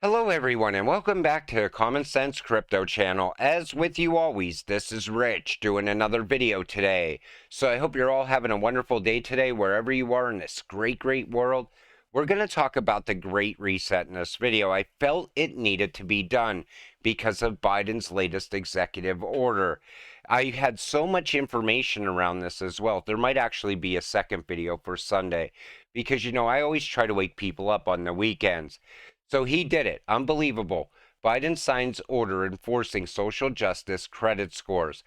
Hello everyone and welcome back to Common Sense Crypto channel. As with you always, this is Rich doing another video today. So I hope you're all having a wonderful day today wherever you are in this great world. We're going to talk about the Great Reset in this video. I felt it needed to be done because of Biden's latest executive order. I had so much information around this as well. There might actually be a second video for Sunday because, I always try to wake people up on the weekends. So he did it. Unbelievable. Biden signs order enforcing social justice credit scores.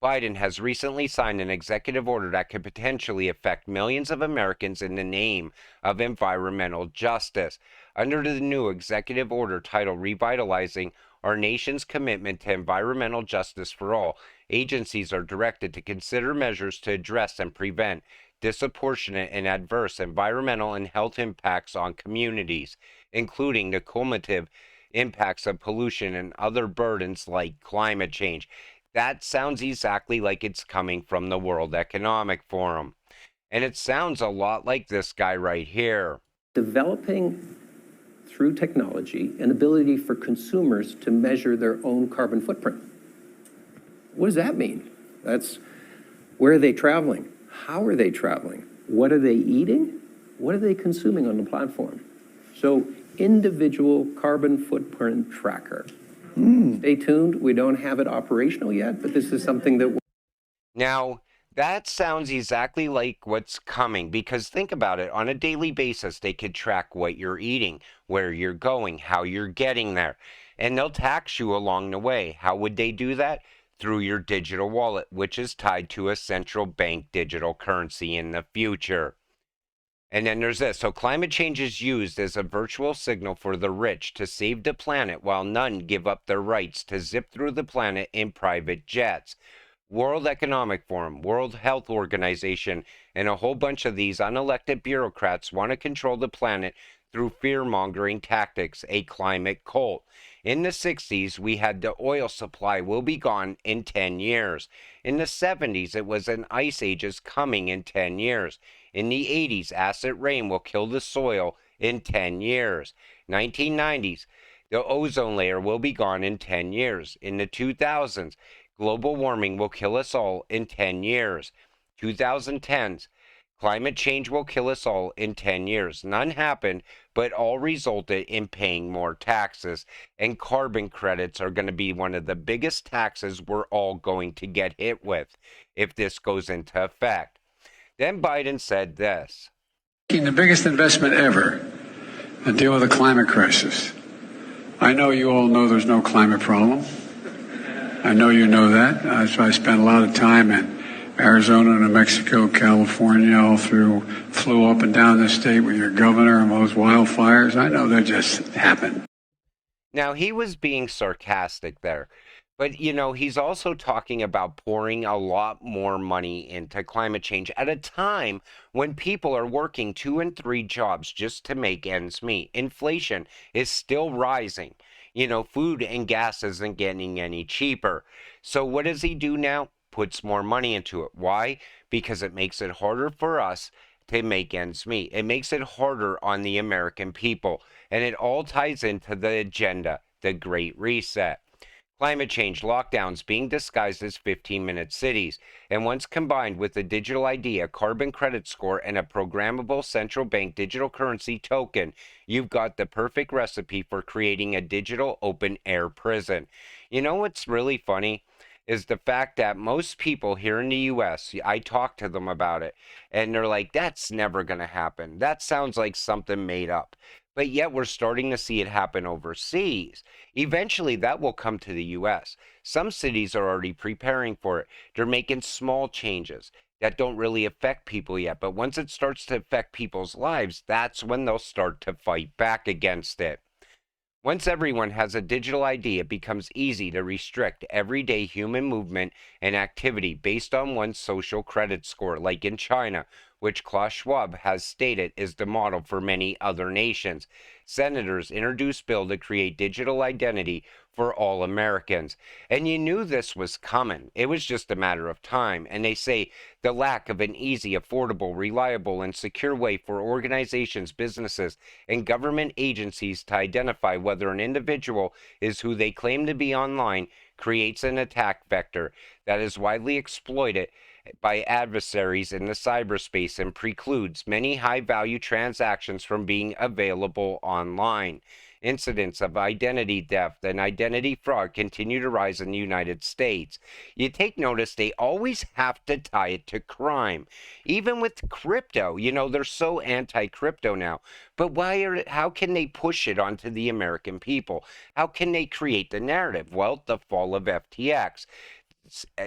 Biden has recently signed an executive order that could potentially affect millions of Americans in the name of environmental justice. Under the new executive order titled Revitalizing Our Nation's Commitment to Environmental Justice for All, agencies are directed to consider measures to address and prevent disproportionate and adverse environmental and health impacts on communities, including the cumulative impacts of pollution and other burdens like climate change. That sounds exactly like it's coming from the World Economic Forum. And it sounds a lot like this guy right here. Developing through technology an ability for consumers to measure their own carbon footprint. What does that mean? That's where are they traveling? How are they traveling? What are they eating? What are they consuming on the platform? So individual carbon footprint tracker. Stay tuned. We don't have it operational yet, but this is something that... Now, that sounds exactly like what's coming because think about it. On a daily basis, they could track what you're eating, where you're going, how you're getting there, and they'll tax you along the way. How would they do that? Through your digital wallet, which is tied to a central bank digital currency in the future. And then there's this. So climate change is used as a virtual signal for the rich to save the planet while none give up their rights to zip through the planet in private jets. World Economic Forum, World Health Organization, and a whole bunch of these unelected bureaucrats want to control the planet through fear-mongering tactics, a climate cult. In the 60s, we had the oil supply will be gone in 10 years. In the 70s, it was an ice age is coming in 10 years. In the 80s, acid rain will kill the soil in 10 years. 1990s, the ozone layer will be gone in 10 years. In the 2000s, global warming will kill us all in 10 years. 2010s, climate change will kill us all in 10 years. None happened, but all resulted in paying more taxes. And carbon credits are going to be one of the biggest taxes we're all going to get hit with if this goes into effect. Then Biden said this. The biggest investment ever to deal with the climate crisis. I know you all know there's no climate problem. I know you know that. So I spent a lot of time in Arizona, New Mexico, California, all through, flew up and down the state with your governor and those wildfires. I know that just happened. Now, he was being sarcastic there. But, he's also talking about pouring a lot more money into climate change at a time when people are working 2 and 3 jobs just to make ends meet. Inflation is still rising. Food and gas isn't getting any cheaper. So what does he do now? Puts more money into it. Why? Because it makes it harder for us to make ends meet. It makes it harder on the American people. And it all ties into the agenda, the Great Reset. Climate change lockdowns being disguised as 15-minute cities, and once combined with a digital ID, a carbon credit score, and a programmable central bank digital currency token, you've got the perfect recipe for creating a digital open-air prison. You know what's really funny? Is the fact that most people here in the US, I talk to them about it, and they're like, that's never going to happen. That sounds like something made up. But yet we're starting to see it happen overseas. Eventually that will come to the US. Some cities are already preparing for it. They're making small changes that don't really affect people yet. But once it starts to affect people's lives, that's when they'll start to fight back against it. Once everyone has a digital ID, it becomes easy to restrict everyday human movement and activity based on one's social credit score, like in China, which Klaus Schwab has stated is the model for many other nations. Senators introduced bill to create digital identity for all Americans. And you knew this was coming. It was just a matter of time. And they say the lack of an easy, affordable, reliable, and secure way for organizations, businesses, and government agencies to identify whether an individual is who they claim to be online creates an attack vector that is widely exploited by adversaries in the cyberspace and precludes many high-value transactions from being available online. Incidents of identity theft and identity fraud continue to rise in the United States. You take notice they always have to tie it to crime. Even with crypto, they're so anti-crypto now. But how can they push it onto the American people? How can they create the narrative? Well, the fall of FTX.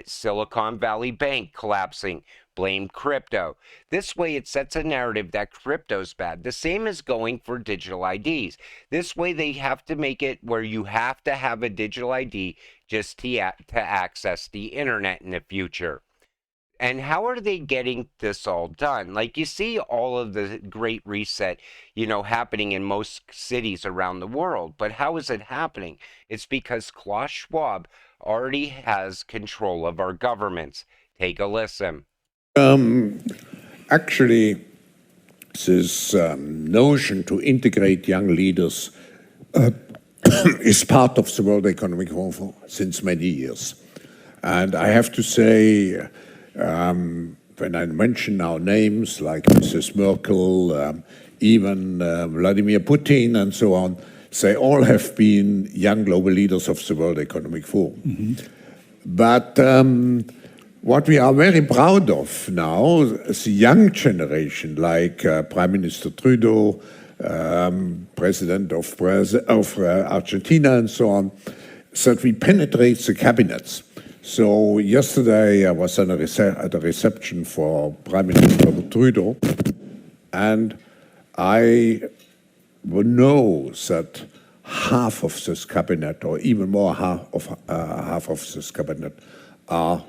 Silicon Valley Bank collapsing, blame crypto. This way it sets a narrative that crypto's bad. The same is going for digital IDs. This way they have to make it where you have to have a digital ID just to access the internet in the future. And how are they getting this all done? Like, you see all of the great reset, happening in most cities around the world. But how is it happening? It's because Klaus Schwab already has control of our governments. Take a listen. Actually, this notion to integrate young leaders is part of the World Economic Forum since many years. And I have to say, when I mention now names like Mrs. Merkel, even Vladimir Putin and so on, they all have been young global leaders of the World Economic Forum. Mm-hmm. But what we are very proud of now is the young generation, like Prime Minister Trudeau, President of Argentina and so on, that we penetrate the cabinets. So yesterday I was at a reception for Prime Minister Trudeau, and I know that half of this cabinet, or even more, half of this cabinet, are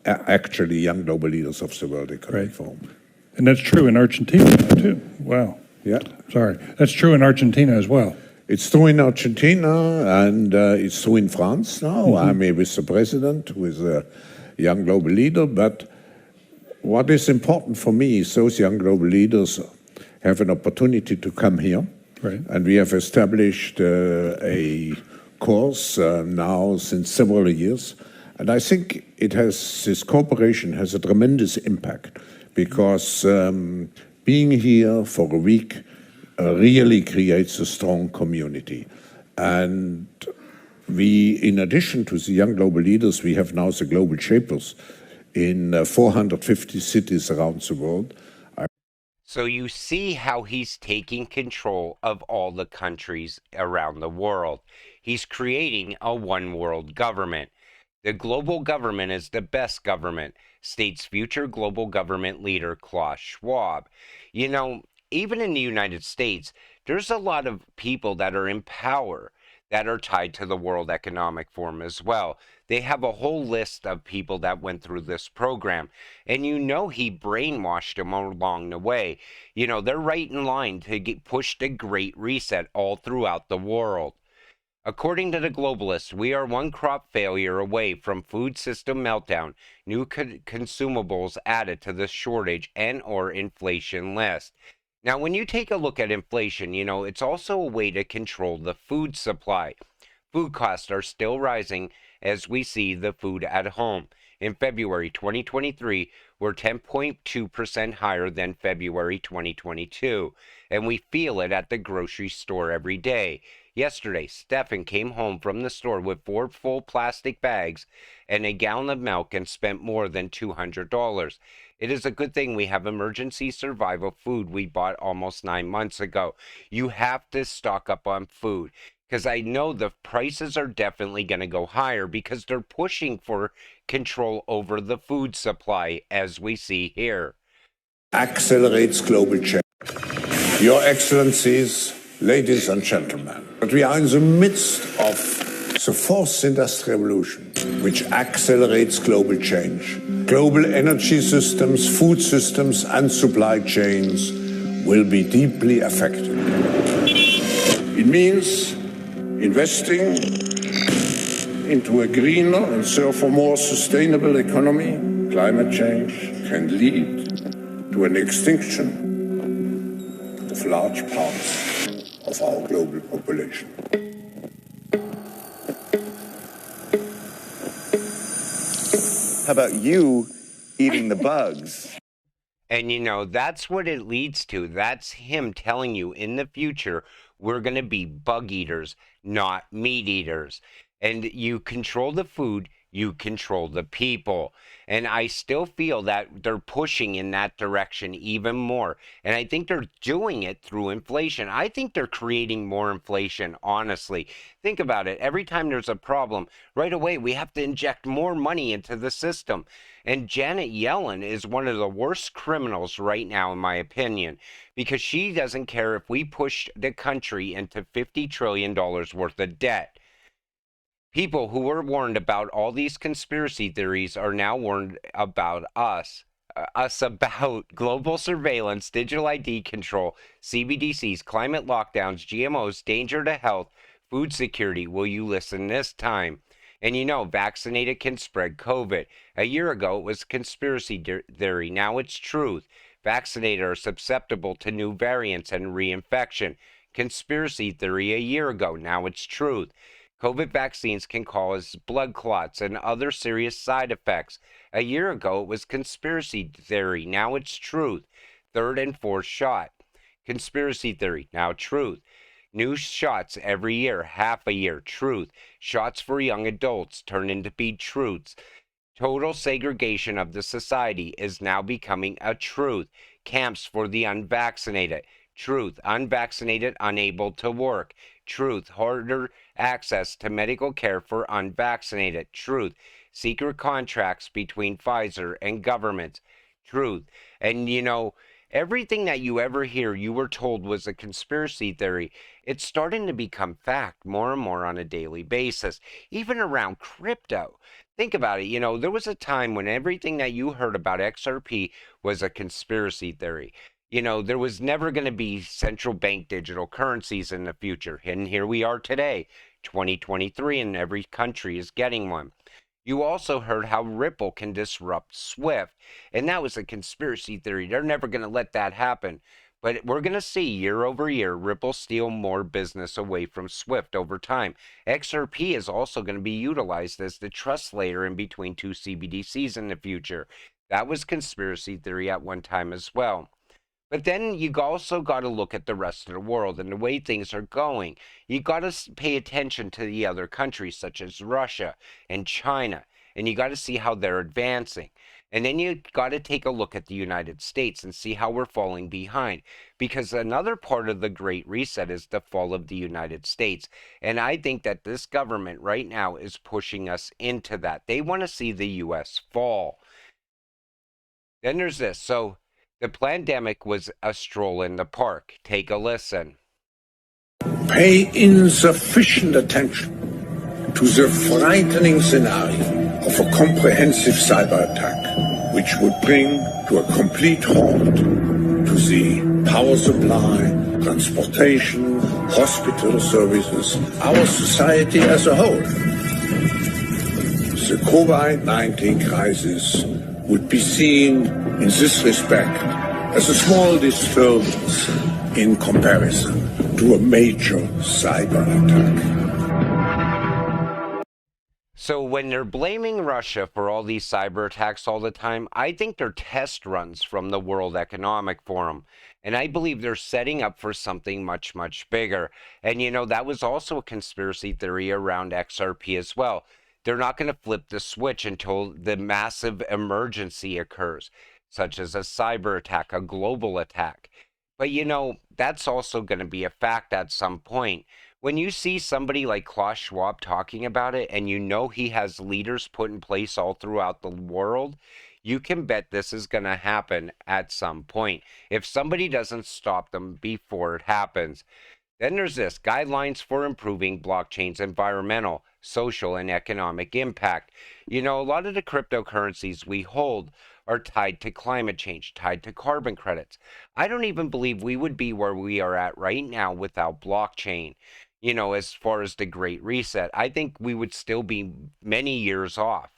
actually young global leaders of the World Economic Forum. And that's true in Argentina too. Wow. Yeah. Sorry. That's true in Argentina as well. It's true in Argentina, and it's true in France now. Mm-hmm. I'm with the president, who is a young global leader. But what is important for me is those young global leaders have an opportunity to come here. Right. And we have established a course now since several years. And I think this cooperation has a tremendous impact, because being here for a week really creates a strong community. And we, in addition to the young global leaders, we have now the global shapers in 450 cities around the world. So you see how he's taking control of all the countries around the world. He's creating a one world government. The global government is the best government, states future global government leader Klaus Schwab. Even in the United States, there's a lot of people that are in power that are tied to the World Economic Forum as well. They have a whole list of people that went through this program. And he brainwashed them along the way. They're right in line to push the Great Reset all throughout the world. According to the globalists, we are one crop failure away from food system meltdown, new consumables added to the shortage and/or inflation list. Now, when you take a look at inflation, it's also a way to control the food supply. Food costs are still rising as we see the food at home. In February 2023, we're 10.2% higher than February 2022, and we feel it at the grocery store every day. Yesterday, Stefan came home from the store with 4 full plastic bags and a gallon of milk and spent more than $200. It is a good thing we have emergency survival food we bought almost 9 months ago. You have to stock up on food, because I know the prices are definitely going to go higher because they're pushing for control over the food supply, as we see here. Accelerates global change. Your Excellencies, ladies and gentlemen, but we are in the midst of the fourth industrial revolution, which accelerates global change. global energy systems, food systems, and supply chains will be deeply affected. It means investing into a greener and therefore more sustainable economy. Climate change can lead to an extinction of large parts of our global population. How about you eating the bugs? And that's what it leads to. That's him telling you in the future, we're going to be bug eaters, not meat eaters. And you control the food, you control the people. And I still feel that they're pushing in that direction even more. And I think they're doing it through inflation. I think they're creating more inflation, honestly. Think about it. Every time there's a problem, right away we have to inject more money into the system. And Janet Yellen is one of the worst criminals right now, in my opinion, because she doesn't care if we push the country into $50 trillion worth of debt. People who were warned about all these conspiracy theories are now warned about us. Us about global surveillance, digital ID control, CBDCs, climate lockdowns, GMOs, danger to health, food security. Will you listen this time? And vaccinated can spread COVID. A year ago, it was conspiracy theory. Now it's truth. Vaccinated are susceptible to new variants and reinfection. Conspiracy theory a year ago. Now it's truth. COVID vaccines can cause blood clots and other serious side effects. A year ago, it was conspiracy theory. Now it's truth. Third and fourth shot. Conspiracy theory. Now truth. New shots every year, half a year. Truth. Shots for young adults turn into be truths. Total segregation of the society is now becoming a truth. Camps for the unvaccinated. Truth. Unvaccinated unable to work. Truth. Harder access to medical care for unvaccinated. Truth. Secret contracts between Pfizer and governments. Truth. And everything that you ever hear you were told was a conspiracy theory, it's starting to become fact more and more on a daily basis, even around crypto. Think about it. There was a time when everything that you heard about XRP was a conspiracy theory. There was never going to be central bank digital currencies in the future. And here we are today, 2023, and every country is getting one. You also heard how Ripple can disrupt SWIFT, and that was a conspiracy theory. They're never going to let that happen. But we're going to see year over year Ripple steal more business away from SWIFT over time. XRP is also going to be utilized as the trust layer in between two CBDCs in the future. That was conspiracy theory at one time as well. But then you also got to look at the rest of the world and the way things are going. You got to pay attention to the other countries such as Russia and China, and you got to see how they're advancing. And then you got to take a look at the United States and see how we're falling behind. Because another part of the Great Reset is the fall of the United States. And I think that this government right now is pushing us into that. They want to see the U.S. fall. Then there's this. So the pandemic was a stroll in the park. Take a listen. Pay insufficient attention to the frightening scenario of a comprehensive cyber attack, which would bring to a complete halt to the power supply, transportation, hospital services, our society as a whole. The COVID-19 crisis would be seen in this respect as a small disturbance in comparison to a major cyber attack. So when they're blaming Russia for all these cyber attacks all the time, I think they're test runs from the World Economic Forum. And I believe they're setting up for something much, much bigger. And that was also a conspiracy theory around XRP as well. They're not going to flip the switch until the massive emergency occurs, such as a cyber attack, a global attack. But that's also going to be a fact at some point. When you see somebody like Klaus Schwab talking about it, and he has leaders put in place all throughout the world, you can bet this is going to happen at some point if somebody doesn't stop them before it happens. Then there's this guidelines for improving blockchain's environmental, social, and economic impact. You know, a lot of the cryptocurrencies we hold are tied to climate change, tied to carbon credits. I don't even believe we would be where we are at right now without blockchain. You know, as far as the Great Reset, I think we would still be many years off.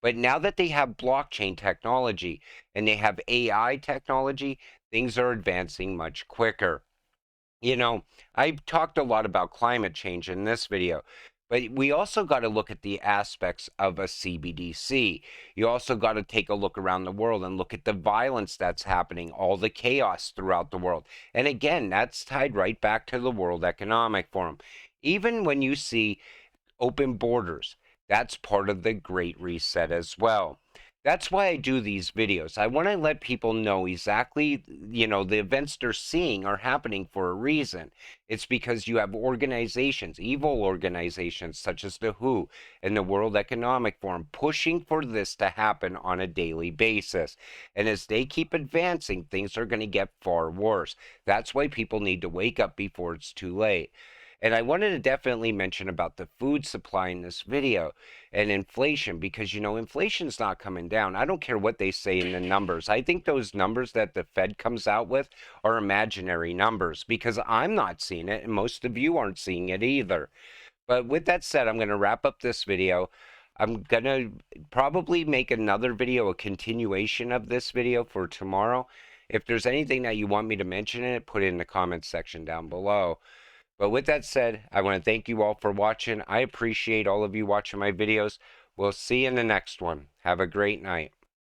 But now that they have blockchain technology and they have AI technology, things are advancing much quicker. You know, I've talked a lot about climate change in this video, but we also got to look at the aspects of a CBDC. You also got to take a look around the world and look at the violence that's happening, all the chaos throughout the world. And again, that's tied right back to the World Economic Forum. Even when you see open borders, that's part of the Great Reset as well. That's why I do these videos. I want to let people know exactly, you know, the events they're seeing are happening for a reason. It's because you have organizations, evil organizations such as the WHO and the World Economic Forum pushing for this to happen on a daily basis. And as they keep advancing, things are going to get far worse. That's why people need to wake up before it's too late. And I wanted to definitely mention about the food supply in this video and inflation because, you know, inflation's not coming down. I don't care what they say in the numbers. I think those numbers that the Fed comes out with are imaginary numbers because I'm not seeing it and most of you aren't seeing it either. But with that said, I'm going to wrap up this video. I'm going to probably make another video, a continuation of this video for tomorrow. If there's anything that you want me to mention in it, put it in the comments section down below. But with that said, I want to thank you all for watching. I appreciate all of you watching my videos. We'll see you in the next one. Have a great night.